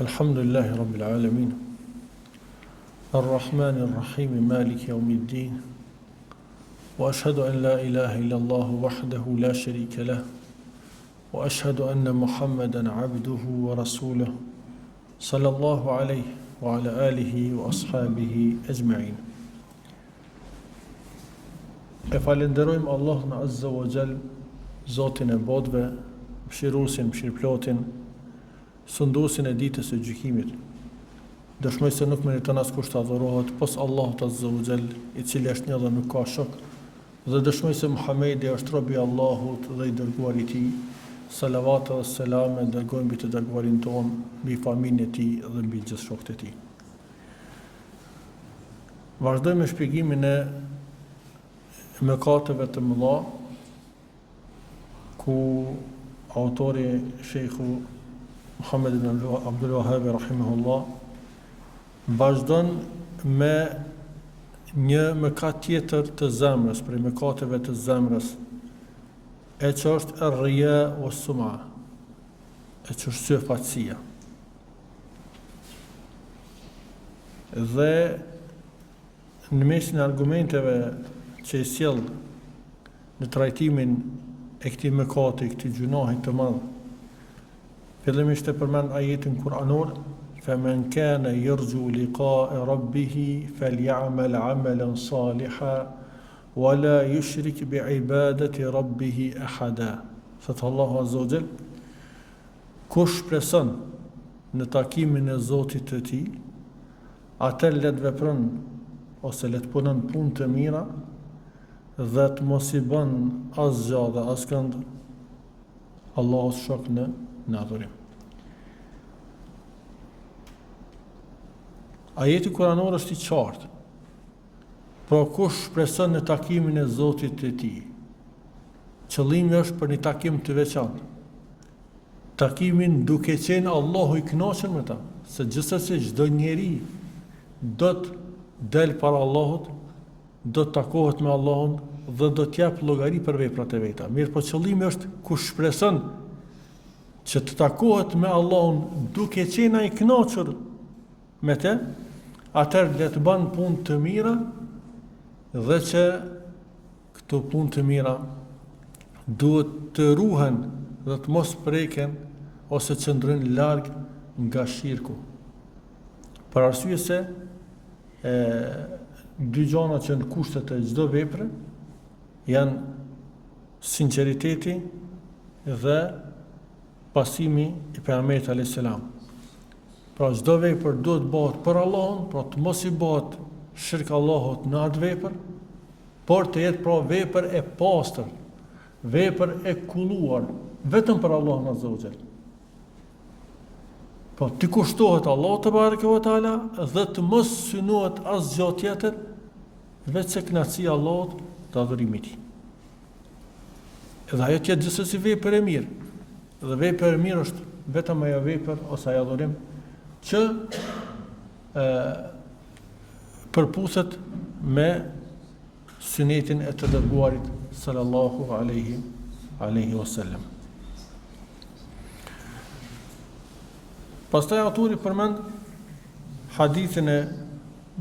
Alhamdulillahi Rabbil Alamin Ar-Rahmani Ar-Rahimi Maliki Yawmiddin Wa ashhadu an la ilaha illallah wahdahu la sharika lah Wa ashhadu anna Muhammadan abduhu wa rasuluhu Sallallahu alayhi wa ala alihi wa ashabihi ajma'in E falenderojmë Allahun Azza wa Jall, Zotin e botëve, mëshiruesin, mëshirëplotin, sunduesin e ditës së gjykimit. Dëshmoj se nuk meriton askush të adhurohet pos Allahut Azza wa Jall, i cili është një dhe nuk ka shok, dhe dëshmoj se Muhamedi është robi i Allahut dhe i dërguari i tij. Salavat dhe selame dërgojmë mbi të dërguarin ton, mbi familjen e tij dhe mbi gjithë shokët e tij. Vazhdojmë me shpjegimin e mëkateve të mëdha, ku autori Sheikhu Muhammed ibn Abdul Wahhab rahimahullah vazhdon me një mëkat tjetër të zemrës, prej mëkateve të zemrës, e që është ar-riya wa sum'a, e që është syfatësia. Dhe në mesin e argumenteve që i sjell në trajtimin e këtij mëkati, këtij gjunahi të madh, fillimisht e përmend ajetin kuranor: "Faman kana yarju liqa'a rabbih falyamal 'amalan salihan wa la yushrik bi'ibadati rabbih ahada." Thot Allahu Azza wa Jall, kush preson në takimin e Zotit të tij, atë le të vepron ose le të punon punë të mira dhe të mos i bën asgjë dhe askënd Allahut shok në adhurim. Ajeti kuranor është i qartë. Pra kush preson në takimin e Zotit të tij, qëllimi është për një takim të veçantë. Takimin duke qenë Allahu i kënaqur me ta, se gjithsesi çdo njeri do të del para Allahut, do të takohet me Allahun dhe do të jap llogari për veprat e veta. Mirë, po qëllimi është kush shpreson që të takohet me Allahun duke qenë ai i kënaqur me të, atëherë le të bën punë të mira dhe që këto punë të mira duhet të ruhen dhe të mos preken ose të qëndrojnë larg nga shirku. Për arsye se dy gjëra që në kushtet e çdo vepre janë sinqeriteti dhe pasimi i pejgamberit alayhis salam. Pra çdo vepër duhet bëhet për Allahun, pra të mos i bëhet shirk Allahut në atë vepër, por të jetë pra vepër e pastër, vepër e kulluar vetëm për Allahun Azza wa Jall. Po të kushtohet Allahu te bareke ve teala dhe të mos synohet asgjë tjetër veçse kënaqësia e Allahut të adhurimit. Edhe ajo që gjithsesi vepër e mirë. Dhe vepër e mirë është vetëm ajo vepër ose ajo adhurim që përpuset me sunetin e të dërguarit sallallahu alaihi wasallam. Pastaj autori përmend hadithin e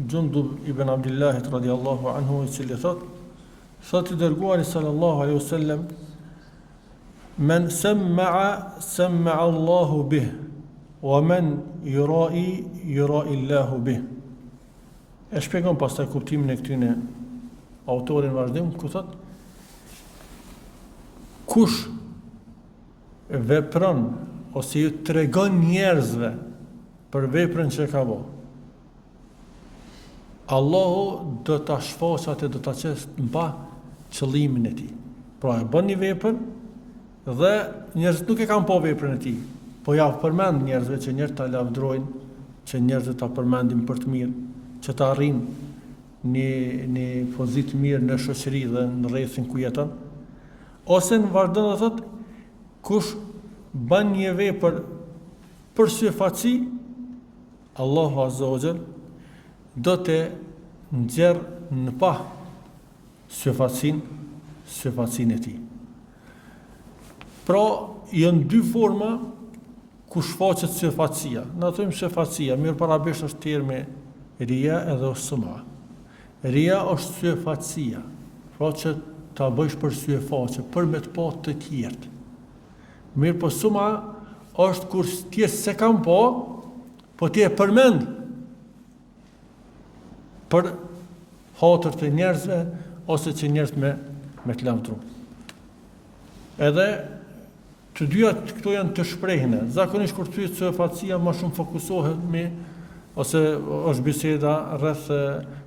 Jundub ibn Abdillahit radiallahu anhu, i cili thot i dërguari sallallahu alaihi wasallam: "Men samma'a Allahu bih, wa men yura'i Allahu bih." E shpjegon pastaj kuptimin e këtyre autorin vazhdim, ku thot: kush vepron ose ju tregon njerëzve për veprën që ka bërë, Allahu do ta shfaqë atë, do ta çesë mba qëllimin e tij. Pra e bën një vepër dhe njerëzit nuk e kanë pa veprën e tij, po ja përmend njerëzve që njerëzit ta lavdrojnë, që njerëzit ta përmendin për të mirë, që ta arrijnë një pozitë mirë në shoqëri dhe në rrethin ku jeton. Ose në vazhdon dhe thot, kush bën një vepër për syfaqësi, Allahu Azza wa Jall do të nxjerrë në pa syfaqësinë e tij. Pra, janë dy forma ku shfaqet syfacia. Na thojmë syfacia, mirë parabisht është termi ria edhe suma. Ria është syfacia, pra që ta bëjsh për syfaqe, për me të pa të tjerët. Mirë po suma është kur tjerë se kam po ti e përmend për hatër të njerëzve, ose që njerëz me të lavdru. Edhe të dyja këto janë të shprehne. Zakonisht kur pyet syfacia më shumë fokusohet ose është biseda rreth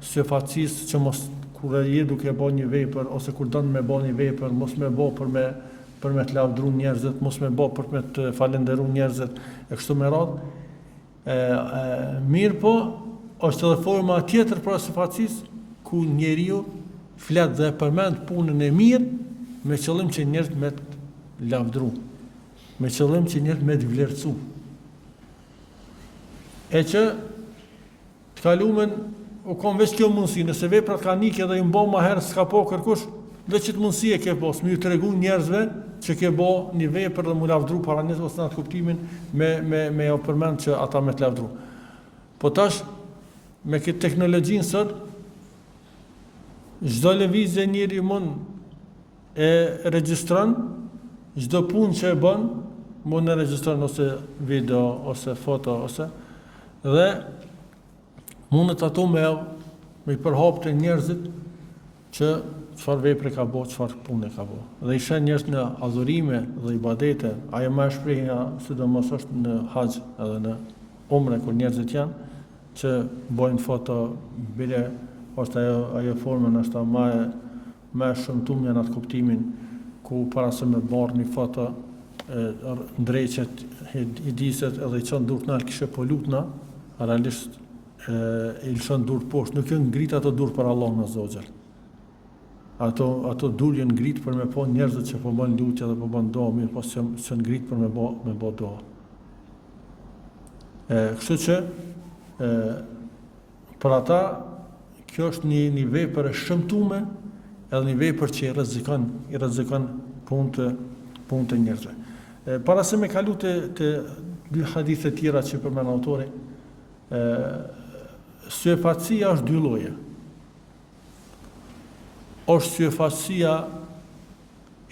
syfacisë që mos kur je duke bërë një vepër ose kur don me bërë një vepër, mos me bë për me të lavdru njerëzit, mos me bë për me të falendëruar njerëzit e kështu me radhë. Mirë po, është edhe forma tjetër për syfacisë ku njeriu flet dhe përmend punën e mirë me qëllim që njerëzit me të lavdru, me qëllim që njerëzit me të vlerësu. E që të kalumen u kon veç kjo mundësi, nëse veprat ka nikë edhe i mbo ma herë s'ka po kërkush, veç që të mundësi e ke po, s'mi ju të regu njerëzve që ke bo një vepër dhe mu lavdru para njësë ose në atë kuptimin me jo përmend që ata me të lavdru. Po tash, me këtë teknologjinë sot, çdo lëvizje njeri mund e regjistron, çdo punë që e bën, mund e regjistron ose video, ose foto, ose dhe mundet ato me i përhap të njerëzit që çfarë vepre ka bo, çfarë pune ka bo. Dhe i shen njerëz në adhurime dhe ibadete, ajo më e shprehja, sidomos është në haxh edhe në umre kur njerëzit janë, që bojnë foto, bile është ajo formën është më e shëmtuar në atë kuptimin ku para se me bërë një foto ndreqet, i diset edhe i çon dur nal kishe po lutna, realisht i lëshon dur poshtë, nuk janë ngrit ato dur për Allahun azza wa xal. Ato dur janë ngrit për me po njerëzit që po bën lutje dhe po bën dua, mirë po që ngrit për me bë dua. Kështu që për ata kjo është një vepër e shëmtuar, edhe një vepër që i rrezikon punë të njerëzve. Para se me kalu të dy hadithe tjera që përmend autori, syfacia është dy lloje. Është syfacia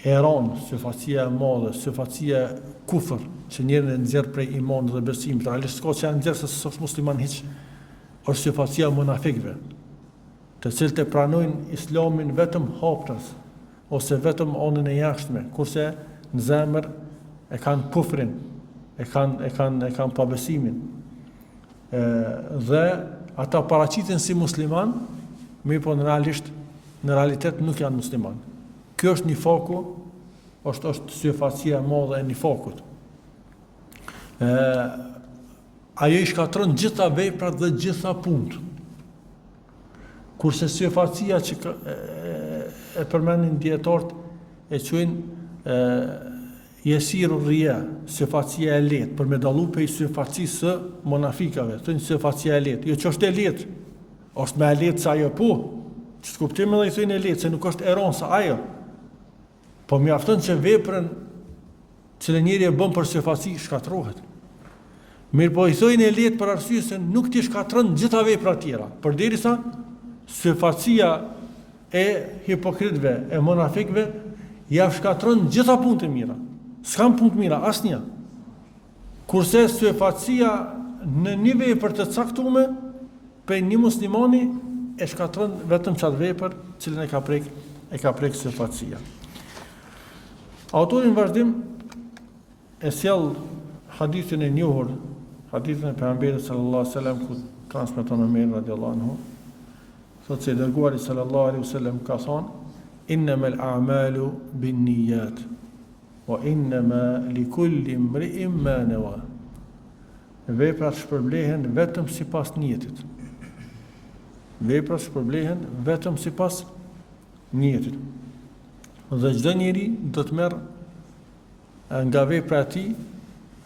e rëndë, syfacia e madhe, syfacia kufër, që njerën e nxjerr prej imanit dhe besimit, realisht s'ka që janë nxjerr se s'është musliman hiç. Është syfacia e munafikëve, të cilët e pranojnë islamin vetëm haptas, ose vetëm anën e jashtme, kurse në zemër e kanë kufrin, e kanë pabesimin. Dhe ata paraqiten si musliman, mirë po në realitet nuk janë musliman. Kjo është nifaku, është syfacia e madhe e nifakut. Ajo i shkatron gjitha veprat dhe gjitha punët. Kurse syfacia që e përmendin dietarët e quajnë yesiru riya, syfacia e lehtë, për me dallu prej syfacisë së munafikave, thonë syfacia e lehtë. Jo që është e lehtë, është më e lehtë se ajo po. Që të kuptim edhe i thonë e lehtë, se nuk është e rëndë sa ajo. Po mjafton që veprën që njeriu e bën për syfaci shkatrohet. Mirë po i thonë e lehtë për arsye se nuk ti shkatron gjitha veprat tjera, përderisa syfacia e hipokritëve, e munafikëve ja shkatron gjitha punët e mira. S'kam punë të mira asnjë. Kurse syfacia në një vepër të caktuar për një muslimani e shkatron vetëm çat vepër cilën e ka prek syfacia. Autori në vazhdim e sjell hadithin e njohur, hadithin e pejgamberit sallallahu alaihi wasallam ku transmeton Omer radhiyallahu anhu, thotë se dërguari sallallahu alaihi wasallam ka thënë: "Innamal a'malu binniyat, wa innama likulli imri'in ma nawa." Veprat shpërblehen vetëm sipas niyetit. Veprat shpërblehen vetëm sipas niyetit. Dhe çdo njeri do të merr nga vepra e tij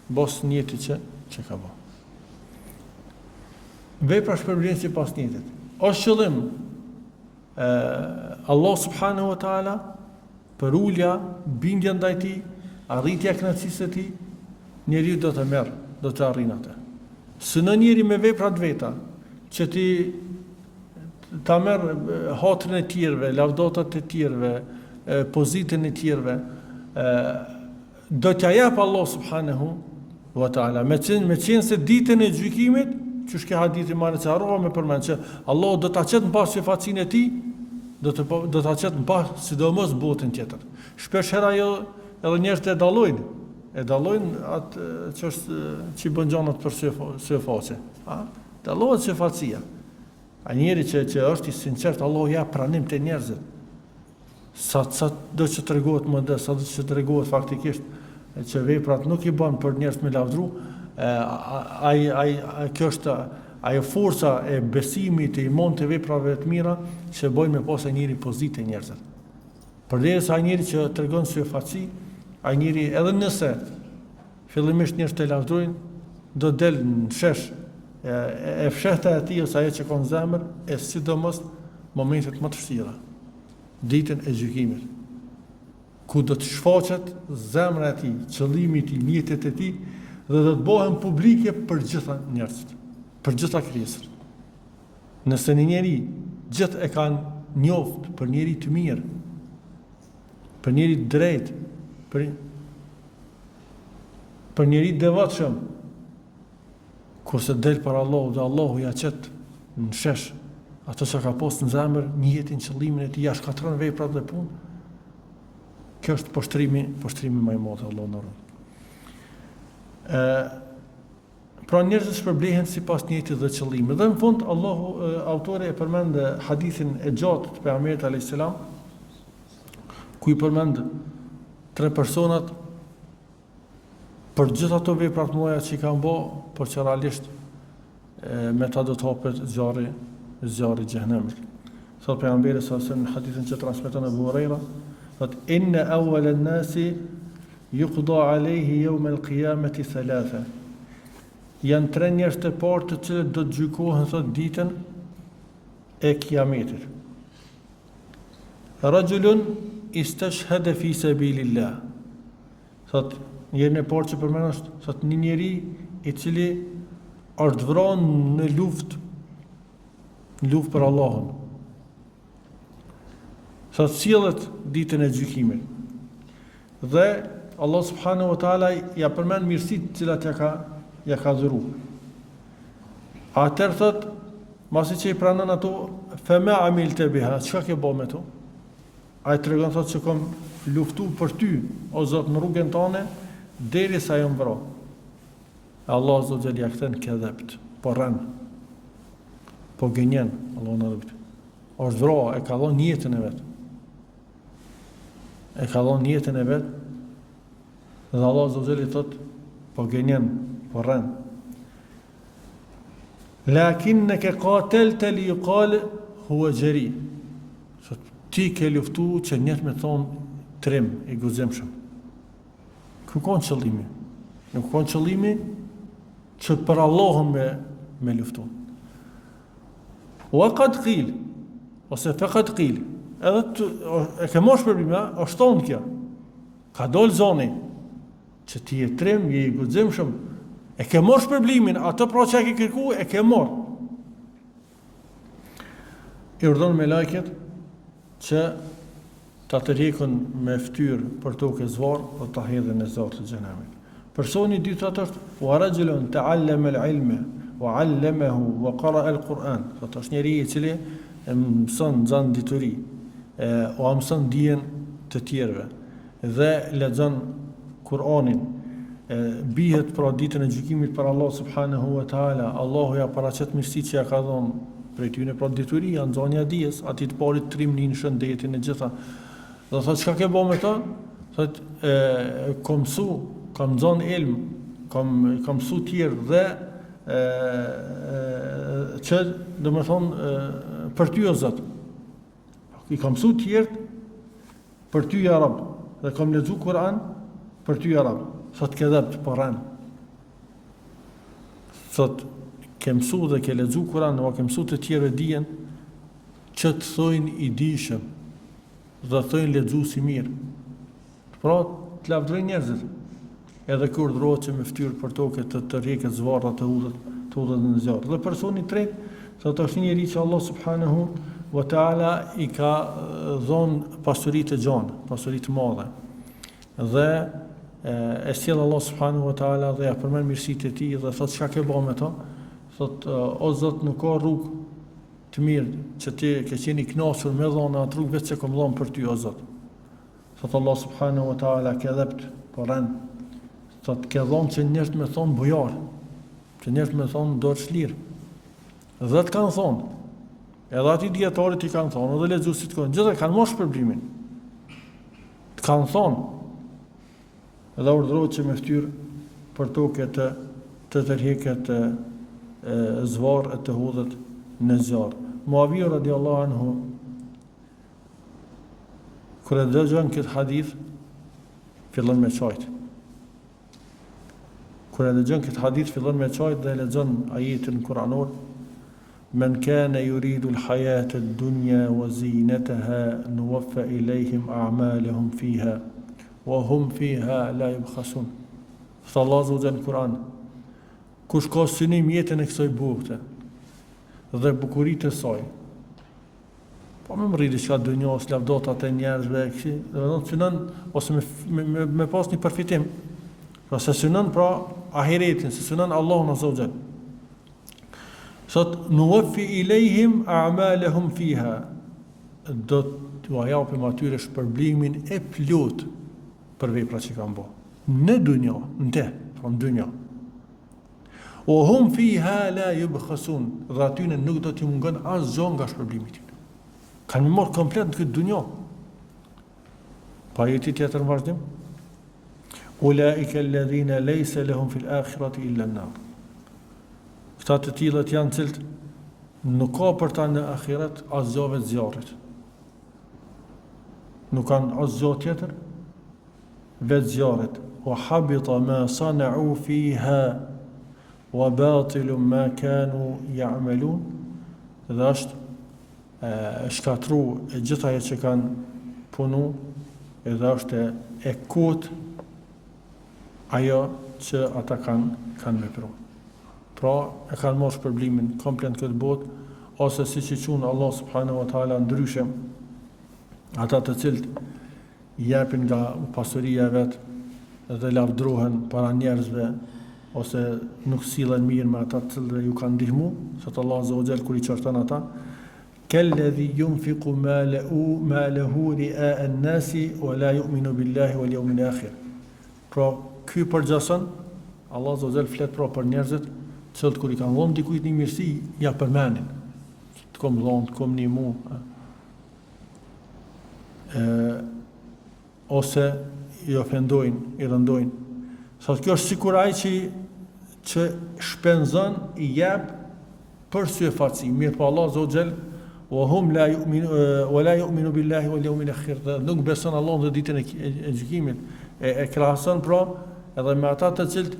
bos niyetit që ka bërë. Veprat shpërblehen sipas niyetit. Është qëllim Allah subhanahu wa taala për ulja, bindja ndaj tij, arritja e kënaqësisë së tij, njeriu do të merr, do të arrin atë. Synon njeri me vepra të veta, që ti ta merr hatrin e tjerëve, lavdotat e tjerëve, pozitën e tjerëve, do t'ja jap Allah subhanahu wa taala. Me qenë se ditën e gjykimit, që shke hadithi marrë që harrova me përmend që Allah do ta qetë në pas shefacinë e tij, do ta qetë në pas sidomos botën tjetër. Shpesh herë ajo edhe njerëzit e dallojnë atë që bën gjanat për sy faqe. Dallohet shefacia. A njeri që është i sinqert, Allah ja pranim të njerëzit. Sa do që të regohet më dhe, sa do që të regohet faktikisht që veprat nuk i bën për njerëz me lavdru, kjo është ajo forca e besimit e imon të veprave të mira që bojnë me pas e njëri pozitë e njerëzit. Përderisa ai njeri që tregon syfaci, ai njeri edhe nëse fillimisht njerëz të lavdrojnë, do del në shesh e fshehta e tij ose ajo që ka në zemër, e sidomos momentet më të vështira, ditën e gjykimit, ku do të shfaqet zemra e tij, qëllimi i tij, mjetet e tij, dhe do të bëhen publike për gjitha njerëzit, për gjitha krijesat. Nëse një njeri gjithë e kanë njoft për njeri të mirë, për njeri të drejtë, për njeri të devotshëm, kurse del për Allahu dhe Allahu ja qet në shesh ato që ka postë në zemër, njetin, qëllimin e tij, ja shkatron veprat dhe punë, kjo është poshtrimi më i madh, Allahu na ruaj. Pra njerëzit shpërblehen sipas niyetit dhe qëllimit. Dhe në fund autori e përmend hadithin e gjatë të pejgamberit alayhis salam, ku i përmend 3 personat për gjithë ato vepra të mëdha që i kanë bë, por që realisht me ta do të hapet zjarri i xhenemit. Thot pejgamberi sa në hadithin që transmeton Abu Huraira, thot inna awwala an-nasi yuqda alayhi yawm al-qiyamati thalatha. Janë 3 njerëz të parë të cilët do të gjykohen thot ditën e kiametit. Rajulun istashhada fi sabilillah. Thot njërin e parë që përmend është thot një njeri i cili është vrarë në luftë për Allahun. Thot sillet ditën e gjykimit. Dhe Allah subhanahu wa taala ja përmend mirësitë të cilat ja ka dhuru. Atëherë thot, masi që i pranon ato, fema amilte biha, çka ke bë me to? Ai tregon thot që kam luftu për ty, o Zot, në rrugën tënde, derisa jam vrarë. Allah azza wa jalla ja kthen kedhebt, po rën. Po gënjen, Allah na ruaj. Është vrarë, e ka dhënë jetën e vet. Dhe Allah azza wa jalla thot, po gënjen, po rën. Lakinnaka qatelta li yuqal huwa jari. Ti ke luftu që njët me thonë trim i guzimshëm. Ku konë qëllimi? Nuk konë qëllimi që për Allahun me luftu. Wa qad qil, ose fe qad qil, edhe e ke mosh përbime, është tonë kjo. Ka dollë zoni, që ti e trim, je i guzimshëm, e ke mosh përblimin, ato pra që e ke kërku, e ke mor. I urdhon me lajket, që ta të rikën me ftyrë për tokë zvarë dhe ta hedhen në zvarë të xhenemit. Personi dytë është wa rajulun ta'allama al-ilma wa 'allamahu wa qara'a al-Qur'an. Ato është njeriu i cili mëson nxan dituri, o mëson dijen të tjerëve dhe lexon Kur'anin. Bihet pra ditën e gjykimit për Allah subhanahu wa taala. Allahu ja paraqet mirësitë që ja ka dhënë prej tyne, pra dituria, nxënia e dijes, ati të parit trimnin, shëndetin e gjitha. Dhe thot, çka ke bë me ta? Thot, kam mësu, kam nxënë ilm, kam mësu tjerë dhe që, do me thonë, për ty o Zot. I kam mësu tjerë për ty ja Rab, dhe kam lexu Kur'an për ty ja Rab. Thot, ke dhebt, po rën. Thot, ke mësu dhe ke lexu Kur'an, o ke mësu të tjerë dijen, që të thojnë i dishëm, dhe thojnë lexu si mirë. Pra, të lavdrojnë njerëzit. edhe kur urdhërohet që me fytyrë për tokë të tërheqet zvarra të udhët në zjarr. Dhe personi i tretë, thotë është një njerëz që Allah subhanahu wa taala i ka dhënë pasuri të gjanë, pasuri të madhe. Dhe e sjell Allah subhanahu wa taala dhe ja përmend mirësitë e tij dhe thotë çka ke bërë me to? Thotë o Zot, nuk ka rrugë të mirë që ti ke qenë i kënaqur me dhona atë rrugë vetë që kam dhënë për ty o Zot. Thotë Allah subhanahu wa taala ke dhept porën. Thotë ke dhënë që njerëzit më thon bujar, që njerëzit më thon dorë çlirë. Dhe të kanë thonë, edhe ati djetarit i kanë thonë, edhe lexuesit gjithë kanë marrë shpërblimin. Të kanë thonë, edhe urdhërohet që me fytyrë për tokë të tërheqet zvarr e të hudhet në zjarr. Muawiya radiallahu anhu, kur e dëgjon këtë hadith, fillon me çajt. Kur e dëgjon këtë hadith, fillon me çajt dhe lexon ajetin kuranor: Men kana yuridu al-hayata ad-dunya wa zinataha nuwaffa ilayhim a'malahum fiha wa hum fiha la yubkhasun. Thot Allah Azza në Kur'an, kush ka synim jetën e kësaj bote dhe bukuritë e saj, po më rri diçka dunjos, lavdotat e njerëzve, do të synon ose me pas një përfitim. Pra se synon pra ahiretin, se synon Allahun Azza wa Jall. Thot nuwaffi ilayhim a'malahum fiha, do t'u japim atyre shpërblimin e plot për veprat që kanë bërë në dunjë, në dunjë. O hum fiha la yubkhasun, dhe atyre nuk do t'i mungon asgjë nga shpërblimi i tyre. Kanë marrë komplet në këtë dunjë. Pa ajeti tjetër në vazhdim: Ulaika alladhina laysa lahum fil akhirati illa an-nar. Këta të tillët janë cilët nuk ka për ta në ahiret asgjë vetë zjarrit. Nuk kanë asgjë tjetër vetë zjarrit. Wa habita ma sana'u fiha wa batilun ma kanu ya'malun. Dhe është shkatru e gjitha ajo që kanë punu, edhe është e kot ajo që ata kanë vepruar. Pra e kanë marrë shpërblimin komplet në këtë botë, ose siç i qunë Allah subhanahu wa taala ndryshe, ata të cilët japin nga pasuria vet dhe lavdrohen para njerëzve, ose nuk sillen mirë me ata të cilëve ju kanë ndihmu, sot Allah azza wa jall kur i çorton ata: Kalladhi yunfiqu malahu ri'a an-nasi wa la yu'minu billahi wal yawmil akhir. Pra ky përgjason, Allah azza wa jall flet pra për njerëzit cilët kur i kanë dhënë dikujt një mirësi, ja përmendin. Të kom dhënë, të kom një mu. Ose i ofendojnë, i rëndojnë. Thotë kjo është sikur ai që shpenzon, i jep për sy e fatësi. Mirë po Allah Azza wa Jall, wa hum la yu'minu billahi wal yawmil akhir. Nuk beson Allahun dhe ditën e gjykimit. E krahason pra edhe me ata të cilët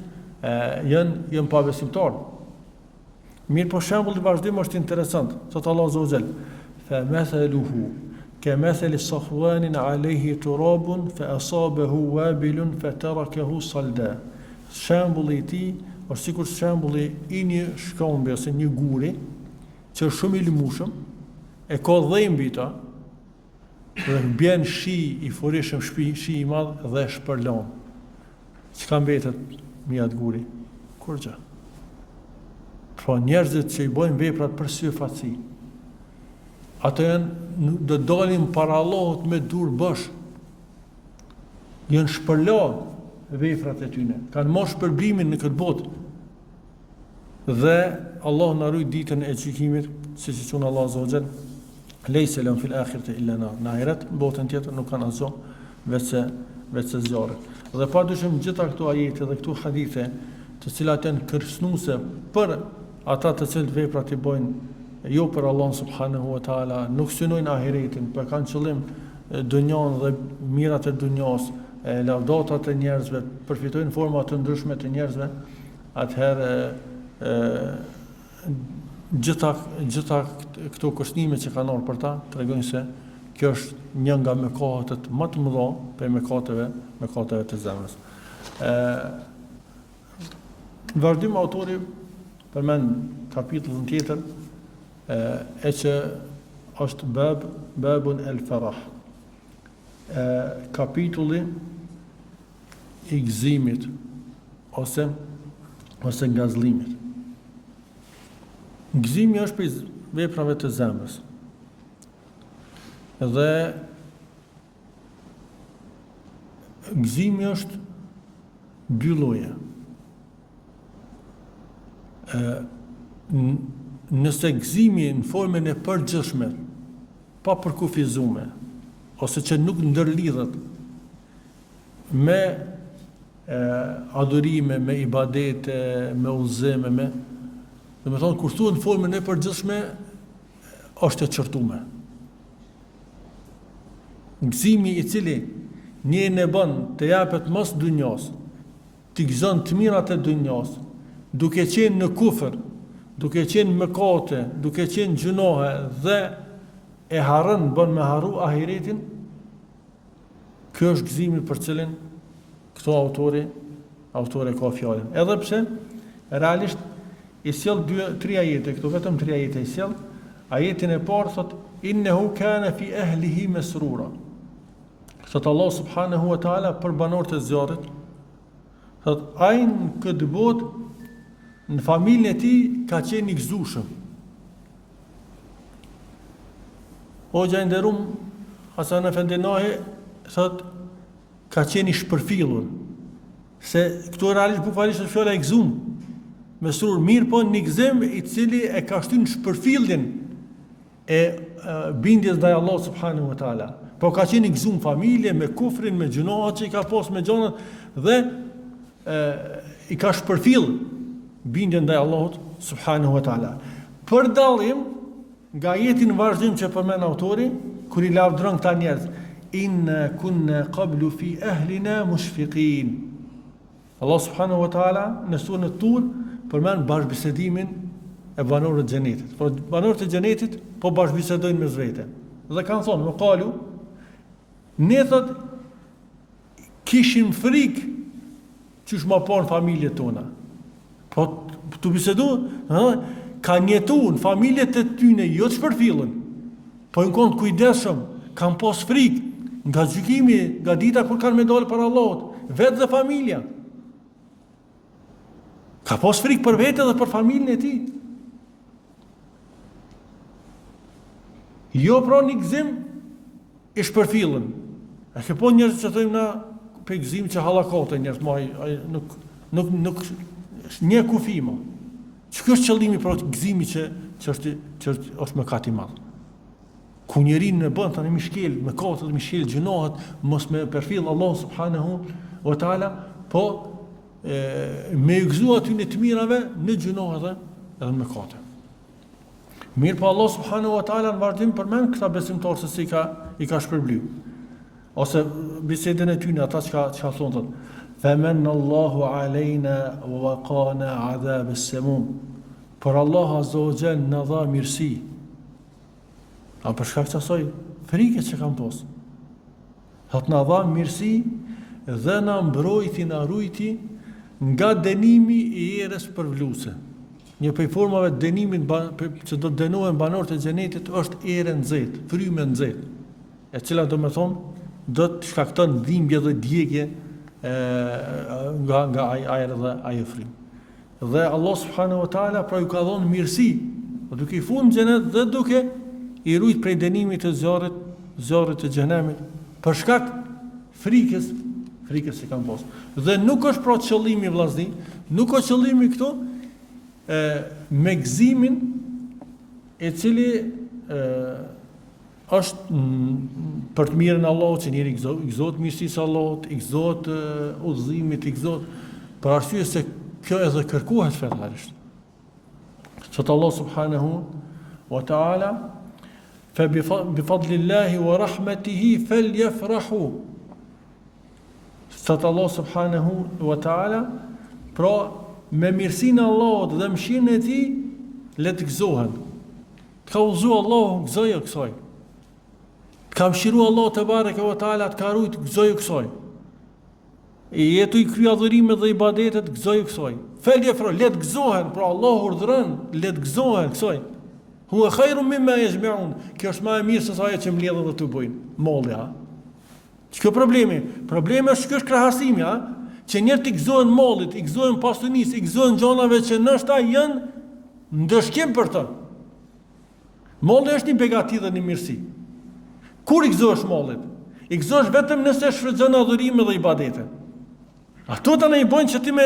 janë pabesimtar. Mirë po shembulli vazhdim është interesant. Thot Allah Azza wa Jall: Fa mathaluhu kamathali safwanin alayhi turabun fa asabahu wabilun fatarakahu salda. Shembulli i tij është sikur shembulli i një shkëmbë ose një guri që është shumë i lëmushëm, e ka dhëmbi ta, dhe bjen shi i furishëm, shi i madh dhe shpërlan. Çka mbetet mi atë guri? Kur gjë. Pra njerëzit që i bojnë veprat për sy fatësi, ato janë do dalin para Allahut me dur bosh. Janë shpërla veprat e tyre. Kanë marrë shpërblimin në këtë botë. Dhe Allah na ruaj ditën e gjykimit, siç i thon Allah Azza wa Jall: Laysa lahum fil akhirati illa nar. Në ahiret, botën tjetër nuk kanë asgjë veçse zjarri. Dhe padyshim gjitha këto ajete dhe këto hadithe, të cilat janë kërcënuese për ata të cilët veprat i bojnë jo për Allah subhanahu wa taala, nuk synojnë ahiretin, për kanë qëllim dunjon dhe mirat e dunjos, lavdatat e njerëzve, përfitojnë forma të ndryshme të njerëzve, atëherë gjitha këto kërcënime që kanë ardhur për ta tregojnë se kjo është një nga mëkatet më të mëdha për mëkateve të zemrës. Në vazhdim autori përmend kapitullin tjetër e që është babun el farah, kapitulli i gëzimit ose ngazëllimit. Gëzimi është prej veprave të zemrës. Dhe gëzimi është dy lloje. Nëse gëzimi në formën e përgjithshme, pa përkufizuar, ose që nuk ndërlidhet me adhurime, me ibadete, me udhëzime, do të thonë kur thuhet në formën e përgjithshme, është e çortuar. Gëzimi i cili njërin e bën të japet mos dunjos, të gëzon të mirat e dunjos, duke qenë në kufër, duke qenë mëkate, duke qenë gjunohe dhe e harron, bën me harru ahiretin, kjo është gëzimi për cilin këto autori ka fjalën. Edhe pse realisht i sjell 2-3 ajete, këto vetëm 3 ajete i sjell. Ajetin e parë thot innehu kana fi ahlihi masrura. Thot Allah subhanahu wa taala për banorët e zjarrit, thot ai në këtë botë në familjen e tij ka qenë i gëzueshëm. Hoxha i nderuar Hasan Efendi Nahi thot ka qenë i shpërfillur, se këtu realisht bukfalisht është fjala e gëzuar. Mesrur mirë, po një gëzim i cili e ka shtyn shpërfilljen e bindjes ndaj Allah subhanahu wa taala. Po ka qenë i gëzuar familje me kufrin, me gjunohat që i ka pas me gjonat dhe i ka shpërfill bindjen ndaj Allahut subhanahu wa taala. Për dallim nga jetin vazhdim që përmend autori, kur i lavdron këta njerëz, inna kunna qablu fi ahlina mushfiqin. Allah subhanahu wa taala në surën Tur përmend bashkëbisedimin e banorëve të xhenetit. Por banorët e xhenetit po bashkëbisedojnë mes vete. Dhe kanë thonë, "Më kalu, ne thot kishim frikë çish më parë familjet tona." Po të bisedu, kanë jetuar në familjet e tyre jo të shpërfillën, po në kont kujdesshëm, kanë pas frikë nga gjykimi, nga dita kur kanë me dalë për Allahut, vetë dhe familja. Ka pas frikë për vete dhe për familjen e tij. Jo pra një gëzim i shpërfillën. A ke po njerëz që thojmë na për gëzim që hallakate njerëz, nuk një kufima. Ç'ka është qëllimi për gëzimi që është mëkat i madh. Ku njeriu në bën tani mishkel, mëkatet, mishkel gjunohat, mos me përfill Allah subhanahu wa taala, po me gëzu aty në të mirave, në gjunohat edhe në mëkate. Mirë po Allah subhanahu wa taala në vazhdim përmend këta besimtarë se si i ka shpërblyj. Ose bisedën e tyre ata çka thonë thotë famanna Allahu alejna wa waqana adhab as-samum. Por Allah azza wa jall na dha mirësi. A për shkak të asaj frikës që kam pas. Thot na dha mirësi dhe na mbrojti, na ruajti nga dënimi i erës përvluese. Një prej formave të dënimit që do të dënohen banorët e xhenetit është erë nxehtë, frymë nxehtë, e cila do të thonë do të shkakton dhimbje dhe djegje nga ajër dhe ajo frymë. Dhe Allah subhanahu wa taala pra ju ka dhënë mirësi, duke i funë në xhenet dhe duke i ruajt prej dënimit të zjarrit të xhenemit për shkak frikës që kanë pas. Dhe nuk është pra qëllimi vllazni, nuk ka qëllimi këtu me gëzimin e cili është për të mirën e Allahut, që njeri i gëzohet mirësisë Allahut, i gëzohet udhëzimit, i gëzohet për arsye se kjo edhe kërkohet fetërisht. Sot Allah subhanahu wa ta'ala fa bi fadlillahi wa rahmatihi falyafrahu. Sot Allah subhanahu wa ta'ala pra me mirësinë e Allahut dhe mëshirën e tij le të gëzohen. Të ka udhëzu Allahu, gëzoje kësaj. Të ka mëshiru Allahu te bareke wa ta'ala, të ka rujt, gëzoje kësaj. jetu i krye adhurime dhe ibadetet, gëzoj kësaj. Felje fro, let gëzohen, pra Allah urdhëron, let gëzohen kësaj. Huwa khairun mimma yajma'un. Kjo është më e mirë se sa ajo që mbledhen dhe të bujnë. Molli, ha. Ç'ka problemi? Problemi është ky krahasimi, ha. Që njerëzit i gëzohen mollit, i gëzohen pasunisë, i gëzohen gjanave që ndoshta janë ndëshkim për të. Molli është një begati dhe një mirësi. Kur i gëzohesh mollit? I gëzohesh vetëm nëse shfrytëzon adhurime dhe ibadete. Ato tani i bojnë që ti me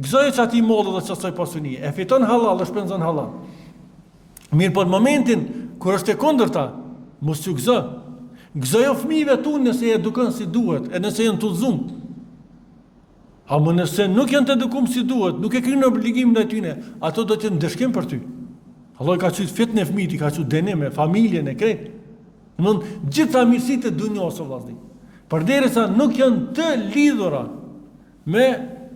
gëzoje që ati molli dhe qësoj pasunie. E fiton halal dhe shpenzon halal. Mirë, po në momentin kur është e kundërta, mos t'ju gëzo. Gëzojo fëmijëve tu nëse e edukon si duhet, e nëse janë të udhëzuar. Ama nëse nuk janë të edukuar si duhet, nuk e krijon obligim ndaj tyre, ato do të jenë dëshkim për ty. Allah ka thënë fitnë fëmijët, ka thënë dënime familjen e krejt. Domthon gjitha mirësitë e dunjos o vllazë. Përderisa nuk janë të lidhura me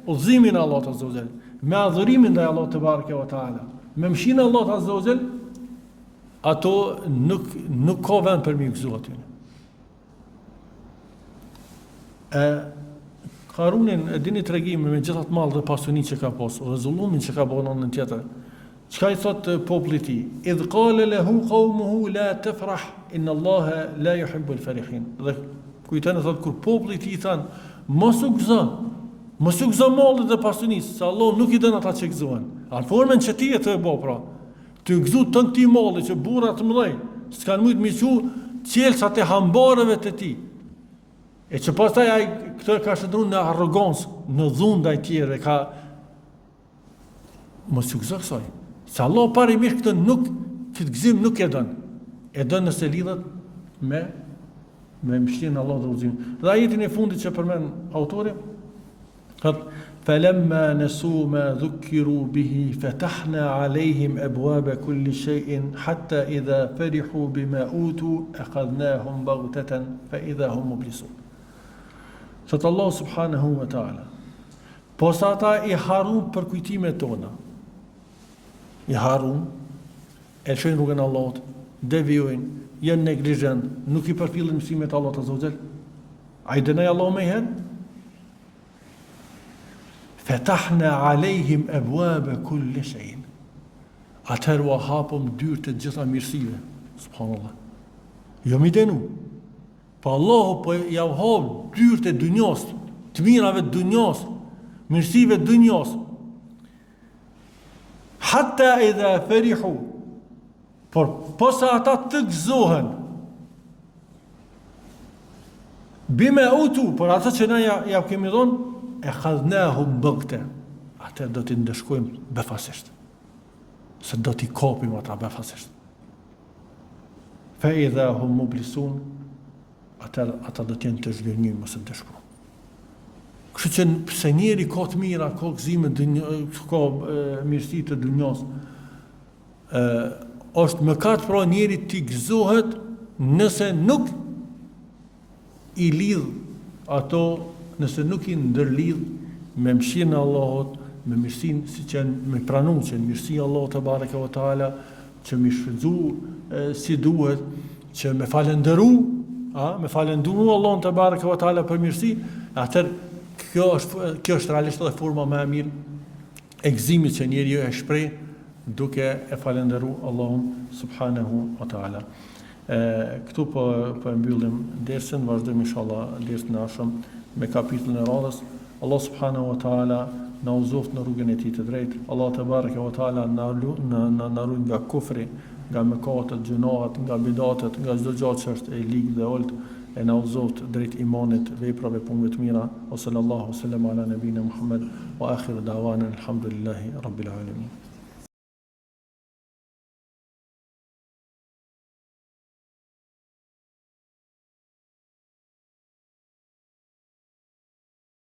udhëzimin e Allahut Azza wa Jall, me adhurimin ndaj Allahut te bareke ve taala, me mshinë e Allahut Azza wa Jall, ato nuk ka vend për mi gëzu aty. Karunin e dini tregimin me gjithat mall dhe pasuni që ka pasur, dhe zullumin që ka bërë në tjetër. Çka i thot popullit i tij? Idh qala lahu qawmuhu la tafrah inna Allaha la yuhibbu al-farihin. Dhe kujton thot kur populli i tij than mos u gëzo mallit dhe pasunisë, se Allah nuk i don ata që gëzohen. Në formën që ti e të bë pra. Ty gëzu të këtij malli që burra të mëdhej s'kan mujt miqu qelsat e hambareve të tij. E që pastaj ai këtë ka shëndruar në arrogancë, në dhunë ndaj tjerëve, ka mos u gëzo kësaj. Se Allah parimisht këtë gëzim nuk e don. E don nëse lidhet me mëshirën e Allahut dhe udhëzimin. Dhe ajetin e fundit që përmend autori, thotë فَلَمَّا نَسُوا مَا ذُكِّرُوا بِهِ فَتَحْنَا عَلَيْهِمْ أَبْوَابَ كُلِّ شَيْءٍ حَتَّى إِذَا فَرِحُوا بِمَا أُوتُوا أَخَذْنَاهُمْ بَغْتَةً فَإِذَا هُمْ مُبْلِسُونَ. Thotë Allah subhanahu wa ta'ala, po sa ata i harun për kujtimet tona, i harun, e lëshojnë rrugën e Allahut, devijojnë, janë neglizhent, nuk i përfillin mësimet e Allahut Azza wa Jall. Ai dënoi Allah më herë. Fatahna alejhim abwaba kulli shay'in. Atëherë u hapëm dyert e gjitha mirësive. Subhanallah. Jo mi denu. Po Allahu po ja hap dyert e dunjos, të mirave të dunjos, mirësive të dunjos. Hatta idha farihu. Por posa ata të gëzohen. Bima utu, por ata që na ja kemi dhënë, e khadhnahum bagta. Atë do t'i ndeshkojmë befasisht. Se do t'i kapim ata befasisht. Fa idha hum mublisun, ata do t'jenë të zhgënjur mos e dëshkojmë. Kështu që pse njeri ka të mira, ka gëzime, ka mirësi të dunjos, është mëkat pra njeri t'i gëzohet nëse nuk i lidh ato, nëse nuk i ndërlidh me mëshirën e Allahut, me mirësinë, si që me pranu që mirësia e Allahut te bareke ve taala, që me shfrytëzu si duhet, që me falendëru Allahun te bareke ve taala për mirësi, atëherë kjo është realisht edhe forma më e mirë e gëzimit që njeriu e shpreh duke e falendëru Allahun subhanahu wa taala. Këtu po e mbyllim dersën, vazhdojmë inshallah dersën e ardhshëm me kapitullin e radhës. Allah subhanahu wa taala na uzoft në rrugën e tij të drejtë. Allah te bareke wa taala na ruaj nga kufri, nga mëkatet, gjunohat, nga bidatet, nga çdo gjë që është e ligë dhe olt, e na uzoft drejt imanit, veprave, punëve të mira. O sallallahu sallam ala nabina Muhammad wa akhiru da'wana alhamdulillahi rabbil alamin.